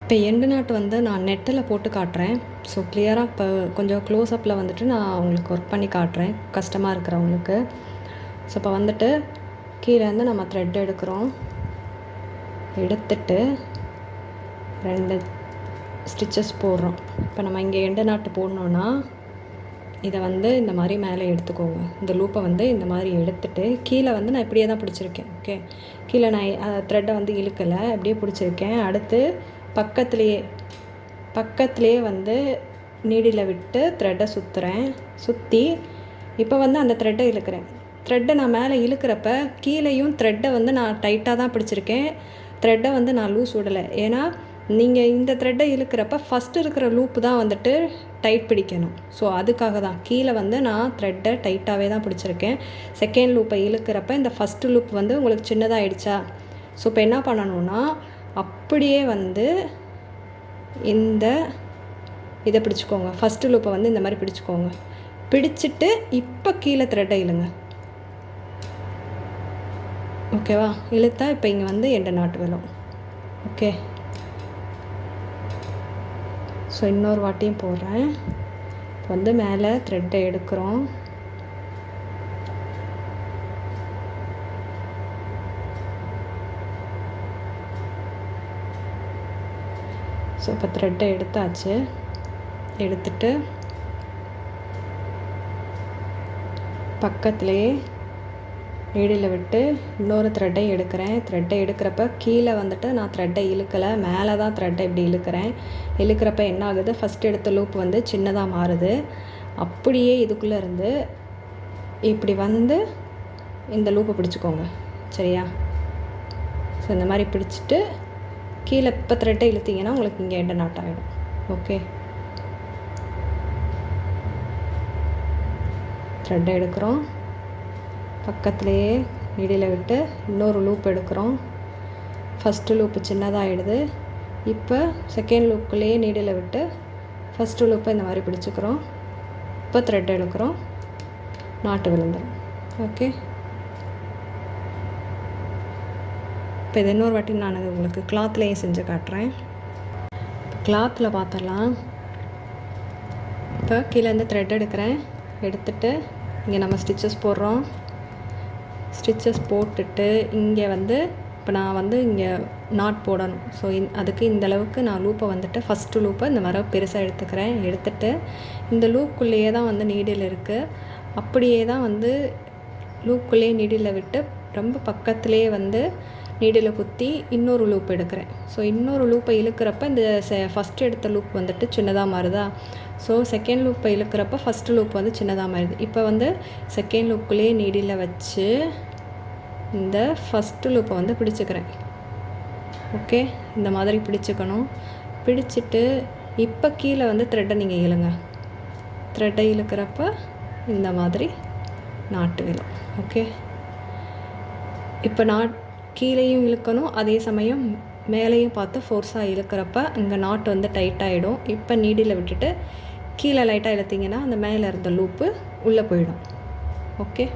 இப்போ எண்டு நாட்டு வந்து நான் நெட்டில் போட்டு காட்டுறேன். ஸோ கிளியராக இப்போ கொஞ்சம் க்ளோஸ்அப்பில் வந்துட்டு நான் உங்களுக்கு ஒர்க் பண்ணி காட்டுறேன் கஷ்டமாக இருக்கிறவங்களுக்கு. ஸோ இப்போ வந்துட்டு கீழே வந்து நம்ம த்ரெட் எடுக்கிறோம். எடுத்துட்டு 2 ஸ்டிச்சஸ் போடுறோம். இப்போ நம்ம இங்கே எண்டு நாட்டு போடணுன்னா இதை வந்து இந்த மாதிரி மேலே எடுத்துக்கோங்க. இந்த லூப்பை வந்து இந்த மாதிரி எடுத்துட்டு கீழே வந்து நான் இப்படியே தான் பிடிச்சிருக்கேன். ஓகே, கீழே நான் த்ரெட்டை வந்து இழுக்கலை, அப்படியே பிடிச்சிருக்கேன். அடுத்து பக்கத்துலேயே வந்து நீடியில் விட்டு த்ரெட்டை சுற்றுறேன். சுற்றி இப்போ வந்து அந்த த்ரெட்டை இழுக்கிறேன். த்ரெட்டை நான் மேலே இழுக்கிறப்ப கீழேயும் த்ரெட்டை வந்து நான் டைட்டாக தான் பிடிச்சிருக்கேன். த்ரெட்டை வந்து நான் லூஸ் விடலை. ஏன்னா நீங்கள் இந்த த்ரெட்டை இழுக்கிறப்ப ஃபஸ்ட்டு இருக்கிற லூப்பு தான் வந்துட்டு டைட் பிடிக்கணும். ஸோ அதுக்காக தான் கீழே வந்து நான் த்ரெட்டை டைட்டாகவே தான் பிடிச்சிருக்கேன். செகண்ட் லூப்பை இழுக்கிறப்ப இந்த ஃபஸ்ட்டு லூப் வந்து உங்களுக்கு சின்னதாகிடுச்சா? ஸோ இப்போ என்ன பண்ணணுன்னா அப்படியே வந்து இதை பிடிச்சிக்கோங்க. ஃபஸ்ட்டு லூப்பை வந்து இந்த மாதிரி பிடிச்சிக்கோங்க. பிடிச்சிட்டு இப்போ கீழே த்ரெட்டை இழுங்க. ஓகேவா? இழுத்தா இப்போ இங்கே வந்து எண்டு நாட்டு விழும். ஓகே, ஸோ இன்னொரு வாட்டியும் போடுறேன். இப்போ வந்து மேலே த்ரெட்டை எடுக்கிறோம். ஸோ இப்போ த்ரெட்டை எடுத்தாச்சு. எடுத்துட்டு பக்கத்துலேயே நீடியில் விட்டு இன்னொரு த்ரெட்டை எடுக்கிறேன். த்ரெட்டை எடுக்கிறப்ப கீழே வந்துட்டு நான் த்ரெட்டை இழுக்கலை, மேலே தான் த்ரெட்டை இப்படி இழுக்கிறேன். இழுக்கிறப்ப என்ன ஆகுது? ஃபஸ்ட் எடுத்த லூப் வந்து சின்னதாக மாறுது. அப்படியே இதுக்குள்ளே இருந்து இப்படி வந்து இந்த லூப்பை பிடிச்சிக்கோங்க. சரியா? ஸோ இந்த மாதிரி பிடிச்சிட்டு கீழே இப்போ த்ரெட்டை இழுத்திங்கன்னா உங்களுக்கு இங்கே எண்டு நாட் ஆகிடும். ஓகே, த்ரெட்டை எடுக்கிறோம். பக்கத்துலேயே நீடியில் விட்டு இன்னொரு லூப் எடுக்கிறோம். ஃபஸ்ட்டு லூப்பு சின்னதாகிடுது. இப்போ செகண்ட் லூப்புக்குள்ளேயே நீடியில் விட்டு ஃபஸ்ட்டு லூப்பை இந்த மாதிரி பிடிச்சிக்கிறோம். இப்போ த்ரெட் எடுக்கிறோம். நாட்டு விழுந்துடும். ஓகே, இப்போ இது இன்னொரு வாட்டி நான் உங்களுக்கு கிளாத்லேயே செஞ்சு காட்டுறேன். இப்போ கிளாத்தில் பார்த்துடலாம். இப்போ கீழேருந்து த்ரெட் எடுக்கிறேன். எடுத்துட்டு இங்கே நம்ம ஸ்டிச்சஸ் போடுறோம். ஸ்டிச்சஸ் போட்டுட்டு இங்கே வந்து இப்போ நான் வந்து இங்கே நாட் போடணும். ஸோ அதுக்கு இந்தளவுக்கு நான் லூப்பை வந்துட்டு ஃபஸ்ட்டு லூப்பை இந்த மாதிரி பெருசாக எடுத்துக்கிறேன். எடுத்துட்டு இந்த லூப்புக்குள்ளேயே தான் வந்து நீடில் இருக்குது. அப்படியே தான் வந்து லூப்புக்குள்ளேயே நீடில் விட்டு ரொம்ப பக்கத்துலேயே வந்து நீடில் குத்தி இன்னொரு லூப் எடுக்கிறேன். ஸோ இன்னொரு லூப்பை இழுக்கிறப்ப இந்த ஃபஸ்ட்டு எடுத்த லூப் வந்துட்டு சின்னதாக மாறுதா? ஸோ செகண்ட் லூப்பை இழுக்கிறப்ப ஃபஸ்ட்டு லூப் வந்து சின்னதாக மாறுது. இப்போ வந்து செகண்ட் லூப்புக்குள்ளேயே நீடில் வச்சு இந்த ஃபஸ்ட்டு லூப்பை வந்து பிடிச்சிக்கிறேன். ஓகே, இந்த மாதிரி பிடிச்சிக்கணும். பிடிச்சிட்டு இப்போ கீழே வந்து த்ரெட்டை நீங்கள் இழுங்க. த்ரெட்டை இழுக்கிறப்ப இந்த மாதிரி நாட்டு விழும். ஓகே, இப்போ கீழேயும் இழுக்கணும், அதே சமயம் மேலேயும் பார்த்து ஃபோர்ஸாக இழுக்கிறப்ப இங்கே நாட் வந்து டைட் ஆகிடும். இப்போ நீடியில் விட்டுட்டு கீழே லைட்டாக இழுத்திங்கன்னா அந்த மேலே இருந்த லூப்பு உள்ளே போயிடும். ஓகே.